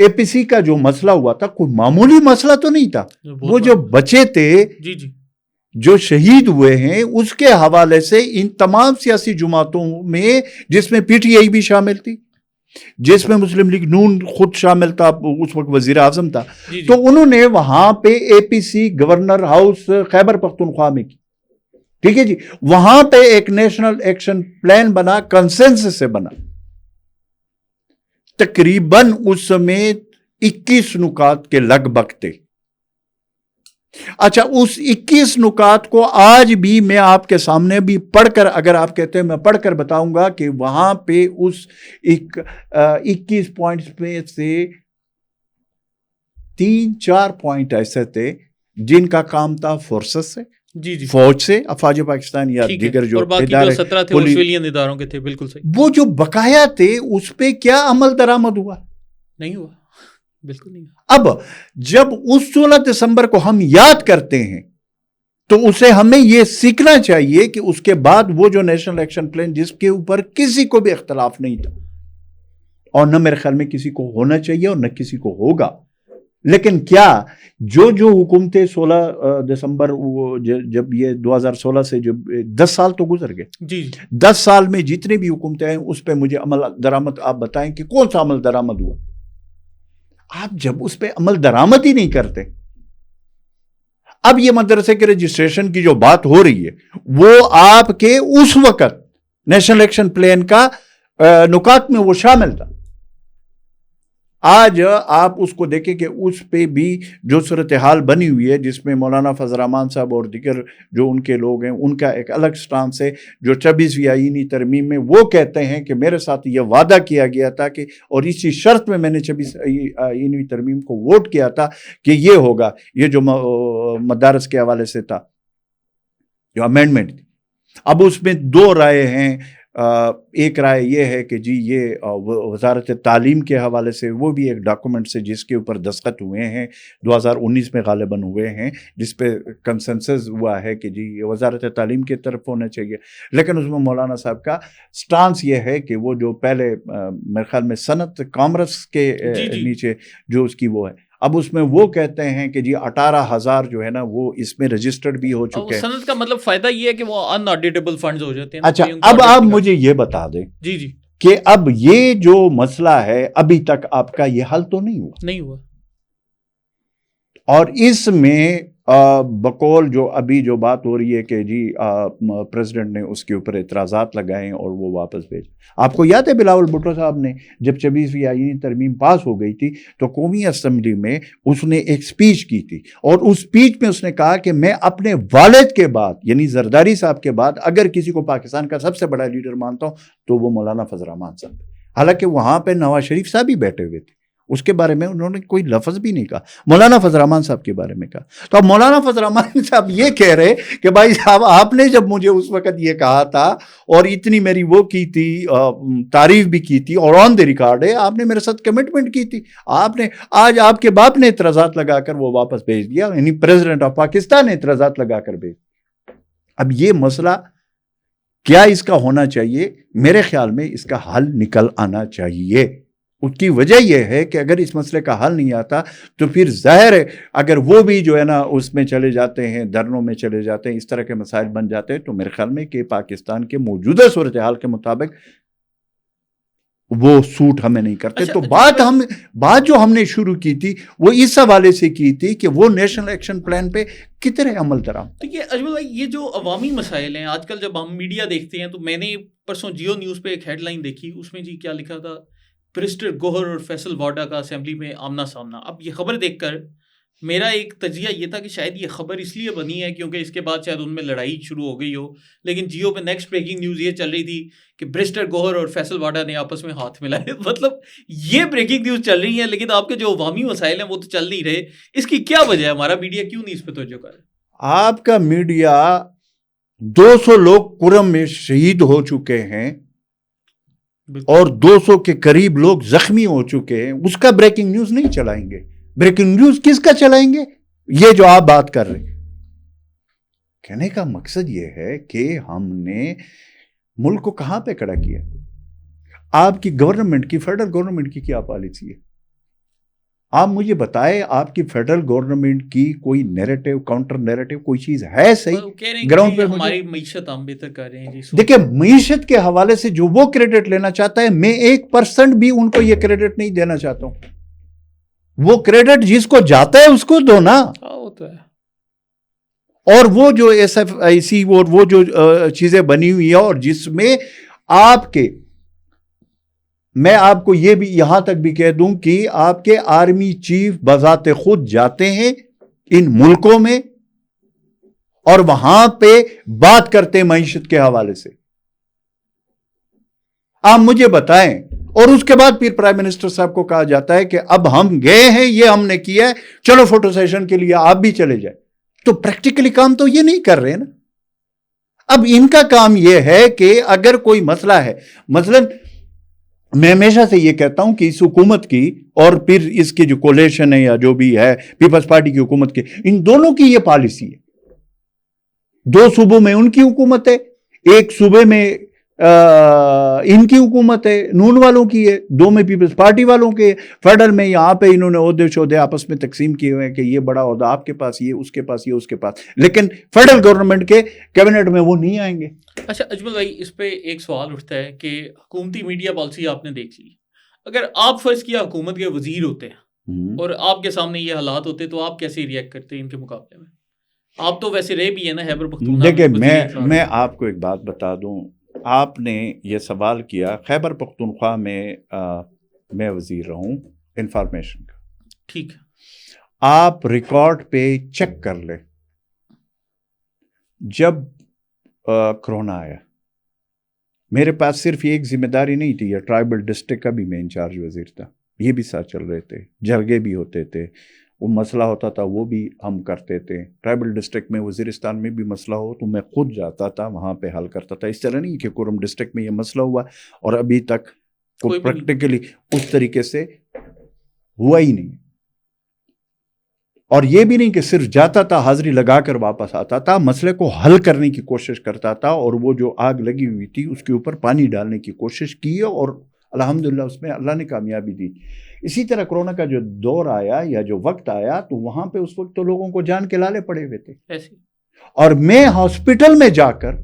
اے پی سی کا جو مسئلہ ہوا تھا کوئی معمولی مسئلہ تو نہیں تھا. وہ جو بچے تھے جو شہید ہوئے ہیں اس کے حوالے سے ان تمام سیاسی جماعتوں میں, جس میں پی ٹی آئی بھی شامل تھی, جس میں مسلم لیگ نون خود شامل تھا, اس وقت وزیر اعظم تھا, تو انہوں نے وہاں پہ اے پی سی گورنر ہاؤس خیبر پختونخوا میں کی. ٹھیک ہے جی, وہاں پہ ایک نیشنل ایکشن پلان بنا, کنسنسس سے بنا. تقریباً اس میں 21 نکات کے لگ بھگ تھے. اچھا, اس 21 نکات کو آج بھی میں آپ کے سامنے بھی پڑھ کر, اگر آپ کہتے ہیں میں پڑھ کر بتاؤں گا کہ وہاں پہ اس 21 پوائنٹس میں سے 3-4 پوائنٹ ایسے تھے جن کا کام تھا فورسز سے, فوج سے, افواج پاکستان یا دیگر جو ادارے, 17 تھے سویلین اداروں کے تھے. بالکل صحیح. وہ جو بقایا تھے اس پہ کیا عمل درآمد ہوا؟ نہیں ہوا, بالکل نہیں. اب جب اس 16 دسمبر کو ہم یاد کرتے ہیں تو اسے ہمیں یہ سیکھنا چاہیے کہ اس کے بعد وہ جو نیشنل ایکشن پلان جس کے اوپر کسی کو بھی اختلاف نہیں تھا, اور نہ میرے خیال میں کسی کو ہونا چاہیے اور نہ کسی کو ہوگا, لیکن کیا جو حکومتیں 16 دسمبر جب یہ 2016 سے جب 10 سال تو گزر گئے, 10 سال میں جتنے بھی حکومتیں ہیں اس پہ مجھے عمل درآمد آپ بتائیں کہ کون سا عمل درآمد ہوا؟ آپ جب اس پہ عمل درآمد ہی نہیں کرتے. اب یہ مدرسے کے رجسٹریشن کی جو بات ہو رہی ہے وہ آپ کے اس وقت نیشنل ایکشن پلان کا نکات میں وہ شامل تھا. آج آپ اس کو دیکھیں کہ اس پہ بھی جو صورتحال بنی ہوئی ہے, جس میں مولانا فضل الرحمان صاحب اور دیگر جو ان کے لوگ ہیں ان کا ایک الگ سٹانس ہے, جو 26ویں آئینی ترمیم میں وہ کہتے ہیں کہ میرے ساتھ یہ وعدہ کیا گیا تھا کہ, اور اسی شرط میں میں نے 26 آئینی ترمیم کو ووٹ کیا تھا کہ یہ ہوگا, یہ جو مدارس کے حوالے سے تھا جو امینڈمنٹ تھی. اب اس میں 2 رائے ہیں. ایک رائے یہ ہے کہ جی یہ وزارت تعلیم کے حوالے سے وہ بھی ایک ڈاکومنٹ سے جس کے اوپر دستخط ہوئے ہیں 2019 میں غالباً ہوئے ہیں, جس پہ کنسنسس ہوا ہے کہ جی یہ وزارت تعلیم کی طرف ہونا چاہیے. لیکن اس میں مولانا صاحب کا سٹانس یہ ہے کہ وہ جو پہلے میرے خیال میں صنعت کامرس کے نیچے جو اس کی وہ ہے, اب اس میں وہ کہتے ہیں کہ جی 18,000 جو ہے نا وہ اس میں رجسٹرڈ بھی ہو چکے ہیں. صنعت کا مطلب فائدہ یہ ہے کہ وہ ان آڈیٹیبل فنڈز ہو جاتے ہیں. اچھا, اب آپ مجھے یہ بتا دیں کہ اب یہ جو مسئلہ ہے ابھی تک آپ کا یہ حل تو نہیں ہوا, اور اس میں بقول جو ابھی جو بات ہو رہی ہے کہ جی پریزیڈنٹ نے اس کے اوپر اعتراضات لگائے اور وہ واپس بھیج. آپ کو یاد ہے بلاول بھٹو صاحب نے جب 26ویں آئینی ترمیم پاس ہو گئی تھی تو قومی اسمبلی میں اس نے ایک سپیچ کی تھی, اور اس سپیچ میں اس نے کہا کہ میں اپنے والد کے بعد یعنی زرداری صاحب کے بعد اگر کسی کو پاکستان کا سب سے بڑا لیڈر مانتا ہوں تو وہ مولانا فضل الرحمان صاحب. حالانکہ وہاں پہ نواز شریف صاحب بھی بیٹھے ہوئے تھے, اس کے بارے میں انہوں نے کوئی لفظ بھی نہیں کہا, مولانا فضل الرحمان صاحب کے بارے میں کہا. تو اب مولانا فضل الرحمان صاحب یہ کہہ رہے کہ بھائی صاحب آپ نے جب مجھے اس وقت یہ کہا تھا اور اتنی میری وہ کی تھی, تعریف بھی کی تھی, اور آن دی ریکارڈ ہے آپ نے میرے ساتھ کمٹمنٹ کی تھی, آپ نے آج آپ کے باپ نے اعتراضات لگا کر وہ واپس بھیج دیا, یعنی پریزیڈنٹ آف پاکستان نے اعتراضات لگا کر بھیج. اب یہ مسئلہ کیا اس کا ہونا چاہیے؟ میرے خیال میں اس کا حل نکل آنا چاہیے. اس کی وجہ یہ ہے کہ اگر اس مسئلے کا حل نہیں آتا تو پھر ظاہر ہے اگر وہ بھی جو ہے نا اس میں چلے جاتے ہیں, دھرنوں میں چلے جاتے ہیں, اس طرح کے مسائل بن جاتے ہیں, تو میرے خیال میں کہ پاکستان کے موجودہ صورتحال کے مطابق وہ سوٹ ہمیں نہیں کرتے. تو بات جو ہم نے شروع کی تھی وہ اس حوالے سے کی تھی کہ وہ نیشنل ایکشن پلان پہ کتنے عمل درآمد. دیکھیے اجمل بھائی, یہ جو عوامی مسائل ہیں آج کل جب ہم میڈیا دیکھتے ہیں, تو میں نے پرسوں جیو نیوز پہ ایک ہیڈ لائن دیکھی, اس میں جی کیا لکھا تھا, برسٹر گوہر اور فیصل واڈا کا اسمبلی میں آمنا سامنا. اب یہ خبر دیکھ کر میرا ایک تجزیہ یہ تھا کہ شاید یہ خبر اس لیے بنی ہے کیونکہ اس کے بعد شاید ان میں لڑائی شروع ہو گئی ہو, لیکن جیو پہ نیکسٹ بریکنگ نیوز یہ چل رہی تھی کہ برسٹر گوہر اور فیصل واڈا نے آپس میں ہاتھ ملائے. مطلب یہ بریکنگ نیوز چل رہی ہے, لیکن آپ کے جو عوامی مسائل ہیں وہ تو چل نہیں رہے. اس کی کیا وجہ ہے؟ ہمارا میڈیا کیوں نہیں اس پہ توجہ کر رہا؟ آپ کا میڈیا 200 لوگ کرم میں شہید ہو چکے ہیں اور 200 کے قریب لوگ زخمی ہو چکے ہیں, اس کا بریکنگ نیوز نہیں چلائیں گے. بریکنگ نیوز کس کا چلائیں گے؟ یہ جو آپ بات کر رہے ہیں. کہنے کا مقصد یہ ہے کہ ہم نے ملک کو کہاں پہ کھڑا کیا. آپ کی گورنمنٹ کی, فیڈرل گورنمنٹ کی کیا پالیسی ہے؟ آپ مجھے بتائیں آپ کی فیڈرل گورنمنٹ کی کوئی نیریٹو کاؤنٹر نیریٹو کوئی چیز ہے صحیح گراؤنڈ پہ؟ ہماری معیشت ہم بہتر کر رہے ہیں جی. دیکھیں معیشت کے حوالے سے جو وہ کریڈٹ لینا چاہتا ہے میں 1% بھی ان کو یہ کریڈٹ نہیں دینا چاہتا ہوں. وہ کریڈٹ جس کو جاتا ہے اس کو دو نا. اور وہ جو ایس ایف آئی سی اور وہ جو چیزیں بنی ہوئی ہیں اور جس میں آپ کے، میں آپ کو یہ بھی یہاں تک بھی کہہ دوں کہ آپ کے آرمی چیف بذات خود جاتے ہیں ان ملکوں میں اور وہاں پہ بات کرتے ہیں معیشت کے حوالے سے. آپ مجھے بتائیں. اور اس کے بعد پھر پرائم منسٹر صاحب کو کہا جاتا ہے کہ اب ہم گئے ہیں، یہ ہم نے کیا ہے، چلو فوٹو سیشن کے لیے آپ بھی چلے جائیں. تو پریکٹیکلی کام تو یہ نہیں کر رہے نا. اب ان کا کام یہ ہے کہ اگر کوئی مسئلہ ہے، مثلا میں ہمیشہ سے یہ کہتا ہوں کہ اس حکومت کی اور پھر اس کی جو کولیشن ہے یا جو بھی ہے پیپلز پارٹی کی حکومت کی، ان دونوں کی یہ پالیسی ہے. 2 صوبوں میں ان کی حکومت ہے، ایک صوبے میں ان کی حکومت ہے، نون والوں کی ہے، 2 میں پیپلز پارٹی والوں کے. فیڈرل میں یہاں پہ انہوں نے عہدے شہدے آپس میں تقسیم کیے ہوئے ہیں کہ یہ بڑا عہدہ آپ کے پاس، یہ اس کے پاس، یہ اس کے پاس، لیکن فیڈرل گورنمنٹ کے کیبنٹ میں وہ نہیں آئیں گے. اچھا اجمل بھائی، اس پہ ایک سوال اٹھتا ہے کہ حکومتی میڈیا پالیسی آپ نے دیکھ لی، اگر آپ فرض کیا حکومت کے وزیر ہوتے ہیں اور آپ کے سامنے یہ حالات ہوتے تو آپ کیسے ریئیکٹ کرتے ہیں ان کے مقابلے میں؟ آپ تو ویسے رہے بھی ہیں نا خیبر پختونخوا. دیکھیں میں آپ کو ایک بات بتا دوں. آپ نے یہ سوال کیا، خیبر پختونخوا میں وزیر رہوں انفارمیشن کا. ٹھیک ہے، آپ ریکارڈ پہ چیک کر لیں. جب کرونا آیا میرے پاس صرف ایک ذمہ داری نہیں تھی، یہ ٹرائبل ڈسٹرکٹ کا بھی میں انچارج وزیر تھا، یہ بھی ساتھ چل رہے تھے، جرگے بھی ہوتے تھے، وہ مسئلہ ہوتا تھا وہ بھی ہم کرتے تھے. ٹرائبل ڈسٹرکٹ میں وزیرستان میں بھی مسئلہ ہو تو میں خود جاتا تھا وہاں پہ حل کرتا تھا. اس طرح نہیں کہ کورم ڈسٹرکٹ میں یہ مسئلہ ہوا اور ابھی تک پریکٹیکلی اس طریقے سے ہوا ہی نہیں. اور یہ بھی نہیں کہ صرف جاتا تھا حاضری لگا کر واپس آتا تھا، مسئلے کو حل کرنے کی کوشش کرتا تھا اور وہ جو آگ لگی ہوئی تھی اس کے اوپر پانی ڈالنے کی کوشش کی اور الحمدللہ اس میں اللہ نے کامیابی دی. اسی طرح کرونا کا جو دور آیا یا جو وقت آیا تو وہاں پہ اس وقت تو لوگوں کو جان کے لالے پڑے ہوئے تھے. اور میں ہاسپٹل میں جا کر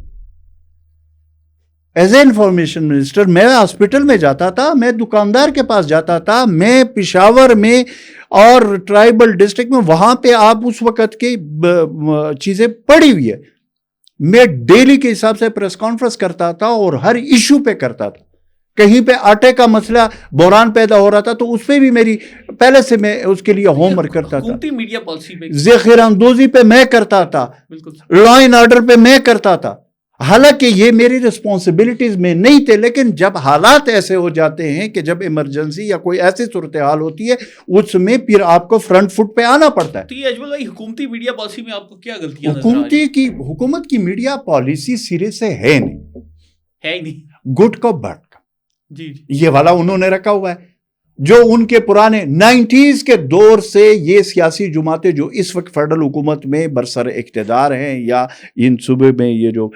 ایز اے انفارمیشن منسٹر میں ہاسپٹل میں جاتا تھا، میں دکاندار کے پاس جاتا تھا، میں پشاور میں اور ٹرائبل ڈسٹرکٹ میں، وہاں پہ آپ اس وقت کی چیزیں پڑی ہوئی ہے. میں ڈیلی کے حساب سے پریس کانفرنس کرتا تھا اور ہر ایشو پہ کرتا تھا. کہیں پہ آٹے کا مسئلہ بحران پیدا ہو رہا تھا تو اس پہ بھی میری پہلے سے میں اس کے لیے ہوم ورک کرتا تھا. میڈیا پالیسی پہ ذخیرہ اندوزی پہ میں کرتا تھا، لا اینڈ آرڈر پہ میں کرتا تھا. حالانکہ یہ میری رسپانسبلٹیز میں نہیں تھے، لیکن جب حالات ایسے ہو جاتے ہیں کہ جب ایمرجنسی یا کوئی ایسی صورتحال ہوتی ہے اس میں پھر آپ کو فرنٹ فٹ پہ آنا پڑتا ہے. تو یہ اجمل بھائی حکومتی میڈیا پالیسی میں آپ کو کیا غلطیاں نظر آ رہی ہیں؟ حکومت کی میڈیا پالیسی سرے سے ہے نہیں. گڈ کو بٹ کا جی یہ والا انہوں نے رکھا ہوا ہے. جو ان کے پرانے 90s کے دور سے یہ سیاسی جماعتیں جو اس وقت فیڈرل حکومت میں برسر اقتدار ہیں یا ان صوبے میں یہ جو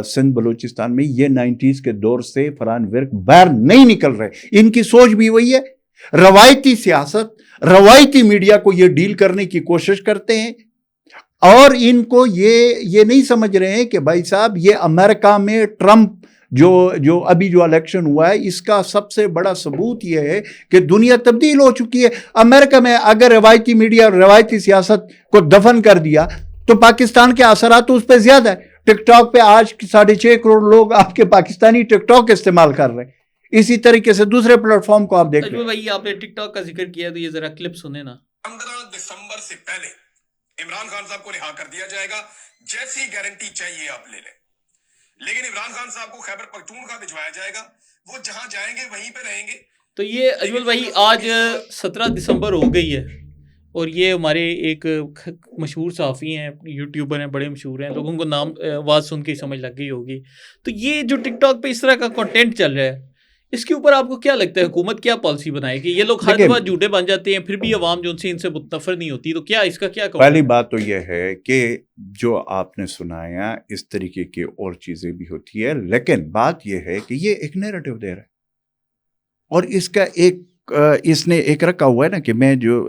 سندھ بلوچستان میں، یہ 90s کے دور سے فرحان ورک باہر نہیں نکل رہے. ان کی سوچ بھی وہی ہے. روایتی سیاست، روایتی میڈیا کو یہ ڈیل کرنے کی کوشش کرتے ہیں اور ان کو یہ نہیں سمجھ رہے ہیں کہ بھائی صاحب یہ امریکہ میں ٹرمپ جو ابھی جو الیکشن ہوا ہے اس کا سب سے بڑا ثبوت یہ ہے کہ دنیا تبدیل ہو چکی ہے. امریکہ میں اگر روایتی میڈیا اور روایتی سیاست کو دفن کر دیا تو پاکستان کے اثرات تو اس پہ زیادہ ہے. ٹک ٹاک پہ آج 6.5 کروڑ لوگ آپ کے پاکستانی ٹک ٹاک استعمال کر رہے ہیں. اسی طریقے سے دوسرے پلیٹ فارم کو آپ دیکھ لیں. بھائی آپ نے ٹک ٹاک کا ذکر کیا تو یہ ذرا کلپ سنیں نا. 15 دسمبر سے پہلے عمران خان صاحب کو رہا کر دیا جائے گا، جیسی گارنٹی چاہیے آپ لے لیں. لیکن عمران خان صاحب کو خیبر پختونخوا بھجوایا جائے گا، وہ جہاں جائیں گے وہیں پہ رہیں گے. تو یہ اجمل بھائی آج 17 دسمبر ہو گئی ہے اور یہ ہمارے ایک مشہور صحافی ہیں، یوٹیوبر ہیں، بڑے مشہور ہیں، لوگوں کو نام آواز سن کے ہی سمجھ لگ گئی ہوگی. تو یہ جو ٹک ٹاک پہ اس طرح کا کنٹینٹ چل رہا ہے، اس کے اوپر آپ کو کیا لگتا ہے حکومت کیا پالیسی بنائے گی؟ یہ لوگ ہر دفعہ جھوٹے بن جاتے ہیں پھر بھی عوام جو ان سے متنفر نہیں ہوتی، تو کیا اس کا کیا؟ پہلی بات تو یہ ہے کہ جو آپ نے سنایا اس طریقے کی اور چیزیں بھی ہوتی ہے، لیکن بات یہ ہے کہ یہ ایک نیریٹو دے رہا ہے اور اس کا ایک اس نے ایک رکھا ہوا ہے نا کہ میں جو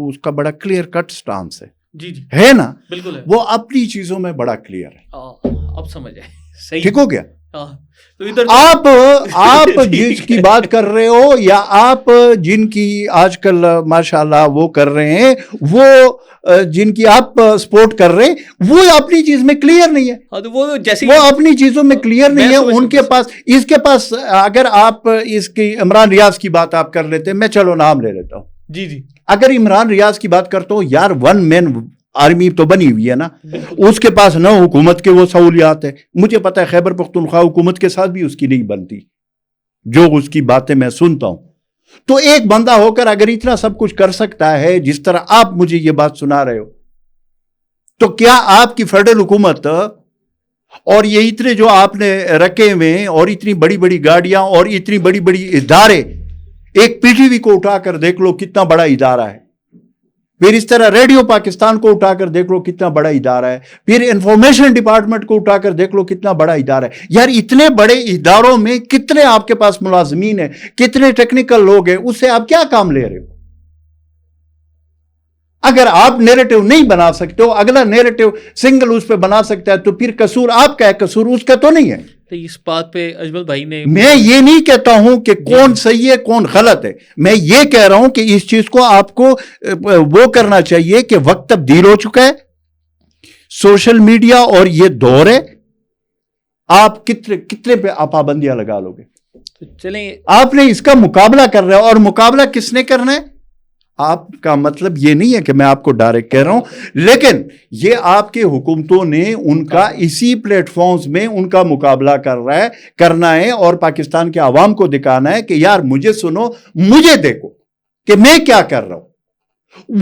اس کا بڑا کلیئر کٹ سٹانس ہے. جی جی ہے نا, بالکل ہے. وہ اپنی چیزوں میں بڑا کلیئر ہے. اب سمجھ آئے, صحیح ٹھیک ہو گیا. آپ جس کی بات کر رہے ہو یا آپ جن کی آج کل ماشاءاللہ وہ کر رہے ہیں, وہ جن کی آپ سپورٹ کر رہے ہیں, وہ اپنی چیز میں کلیئر نہیں ہے. وہ اپنی چیزوں میں کلیئر نہیں ہے. ان کے پاس, اس کے پاس, اگر آپ اس کی عمران ریاض کی بات آپ کر لیتے, میں چلو نام لے لیتا ہوں. جی جی, اگر عمران ریاض کی بات کرتا ہوں, یار ون مین آرمی تو بنی ہوئی ہے نا, اس کے پاس نہ حکومت کے وہ سہولیات ہے. مجھے پتا ہے خیبر پختونخوا حکومت کے ساتھ بھی اس کی نہیں بنتی, جو اس کی باتیں میں سنتا ہوں. تو ایک بندہ ہو کر اگر اتنا سب کچھ کر سکتا ہے جس طرح آپ مجھے یہ بات سنا رہے ہو, تو کیا آپ کی فیڈرل حکومت اور یہ اتنے جو آپ نے رکھے ہوئے اور اتنی بڑی بڑی گاڑیاں اور اتنی بڑی بڑی ادارے, ایک پی ٹی وی کو اٹھا کر دیکھ لو کتنا بڑا ادارہ ہے, پھر اس طرح ریڈیو پاکستان کو اٹھا کر دیکھ لو کتنا بڑا ادارہ ہے, پھر انفارمیشن ڈپارٹمنٹ کو اٹھا کر دیکھ لو کتنا بڑا ادارہ ہے. یار اتنے بڑے اداروں میں کتنے آپ کے پاس ملازمین ہیں, کتنے ٹیکنیکل لوگ ہیں, اس سے آپ کیا کام لے رہے ہو؟ اگر آپ نیریٹو نہیں بنا سکتے ہو, اگلا نیریٹو سنگل اس پہ بنا سکتا ہے, تو پھر قصور آپ کا ہے, قصور اس کا تو نہیں ہے. اس بات پہ اجمل بھائی نے, میں یہ نہیں کہتا ہوں کہ کون صحیح ہے کون غلط ہے, میں یہ کہہ رہا ہوں کہ اس چیز کو آپ کو وہ کرنا چاہیے کہ وقت تبدیل ہو چکا ہے, سوشل میڈیا اور یہ دور ہے, آپ کتنے پہ آپ پابندیاں لگا لو گے؟ چلیں, آپ نے اس کا مقابلہ کر رہا ہے, اور مقابلہ کس نے کرنا ہے؟ آپ کا مطلب یہ نہیں ہے کہ میں آپ کو ڈائریکٹ کہہ رہا ہوں, لیکن یہ آپ کے حکومتوں نے ان کا اسی پلیٹ فارمز میں ان کا مقابلہ کرنا ہے, اور پاکستان کے عوام کو دکھانا ہے کہ یار مجھے سنو, مجھے دیکھو کہ میں کیا کر رہا ہوں.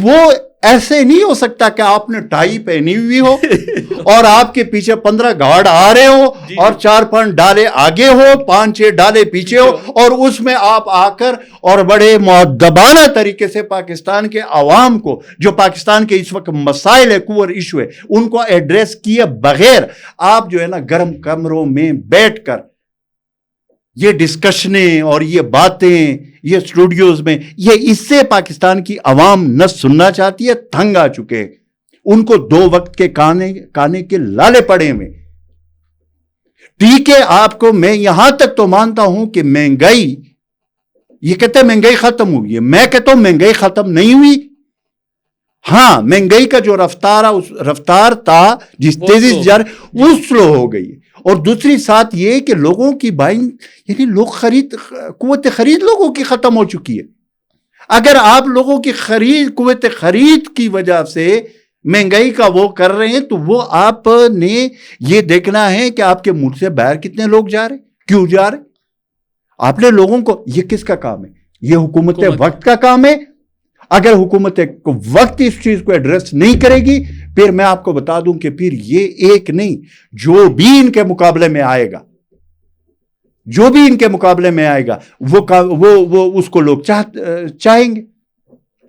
وہ ایسے نہیں ہو سکتا کہ آپ نے ٹائی پہنی ہوئی ہو اور آپ کے پیچھے 15 گارڈ آ رہے ہو, اور 4-5 ڈالے آگے ہو, 5-6 ڈالے پیچھے ہو, اور اس میں آپ آ کر اور بڑے مؤدبانہ طریقے سے پاکستان کے عوام کو, جو پاکستان کے اس وقت مسائل ہے, کور ایشو ہے, ان کو ایڈریس کیے بغیر آپ جو ہے نا گرم کمروں میں بیٹھ کر یہ ڈسکشنیں اور یہ باتیں یہ اسٹوڈیوز میں, یہ اس سے پاکستان کی عوام نہ سننا چاہتی ہے, تنگ آ چکے, ان کو 2 وقت کے کھانے کے لالے پڑے میں. ٹھیک ہے, آپ کو میں یہاں تک تو مانتا ہوں کہ مہنگائی, یہ کہتے ہیں مہنگائی ختم ہوئی ہے, میں کہتا ہوں مہنگائی ختم نہیں ہوئی. ہاں, مہنگائی کا جو رفتار تھا, جس تیزی سے جا رہی, وہ سلو ہو گئی. اور دوسری ساتھ یہ کہ لوگوں کی بائنگ, یعنی قوت خرید لوگوں کی ختم ہو چکی ہے. اگر آپ لوگوں کی قوت خرید کی وجہ سے مہنگائی کا وہ کر رہے ہیں, تو وہ آپ نے یہ دیکھنا ہے کہ آپ کے ملک سے باہر کتنے لوگ جا رہے, کیوں جا رہے. آپ نے لوگوں کو, یہ کس کا کام ہے؟ یہ حکومت وقت کا کام ہے. اگر حکومت وقت اس چیز کو ایڈریس نہیں کرے گی, پھر میں آپ کو بتا دوں کہ پھر یہ ایک نہیں, جو بھی ان کے مقابلے میں آئے گا, وہ اس کو لوگ چاہیں گے.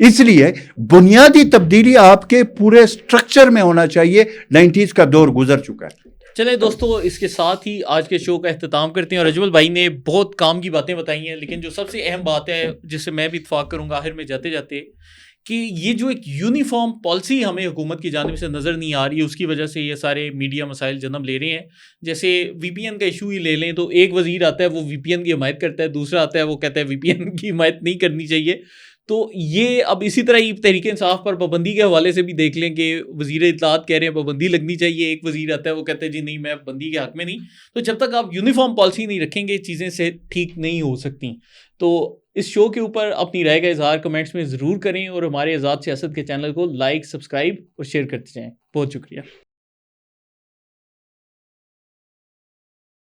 اس لیے بنیادی تبدیلی آپ کے پورے سٹرکچر میں ہونا چاہیے. 90s کا دور گزر چکا ہے. چلیں دوستو, اس کے ساتھ ہی آج کے شو کا اختتام کرتے ہیں. اور اجمل بھائی نے بہت کام کی باتیں بتائی ہیں, لیکن جو سب سے اہم بات ہے جس سے میں بھی اتفاق کروں گا آخر میں جاتے جاتے, کہ یہ جو ایک یونیفارم پالیسی ہمیں حکومت کی جانب سے نظر نہیں آ رہی ہے, اس کی وجہ سے یہ سارے میڈیا مسائل جنم لے رہے ہیں. جیسے وی پی این کا ایشو ہی لے لیں, تو ایک وزیر آتا ہے وہ وی پی این کی حمایت کرتا ہے, دوسرا آتا ہے وہ کہتا ہے وی پی این کی حمایت نہیں کرنی چاہیے. تو یہ اب اسی طرح ہی تحریک انصاف پر پابندی کے حوالے سے بھی دیکھ لیں کہ وزیر اطلاعات کہہ رہے ہیں پابندی لگنی چاہیے, ایک وزیر آتا ہے وہ کہتا ہے جی نہیں میں پابندی کے حق میں نہیں. تو جب تک آپ یونیفارم پالیسی نہیں رکھیں گے چیزیں سے ٹھیک نہیں ہو سکتی. تو اس شو کے اوپر اپنی رائے کا اظہار کمنٹس میں ضرور کریں, اور ہمارے آزاد سیاست کے چینل کو لائک, سبسکرائب اور شیئر کرتے جائیں. بہت شکریہ.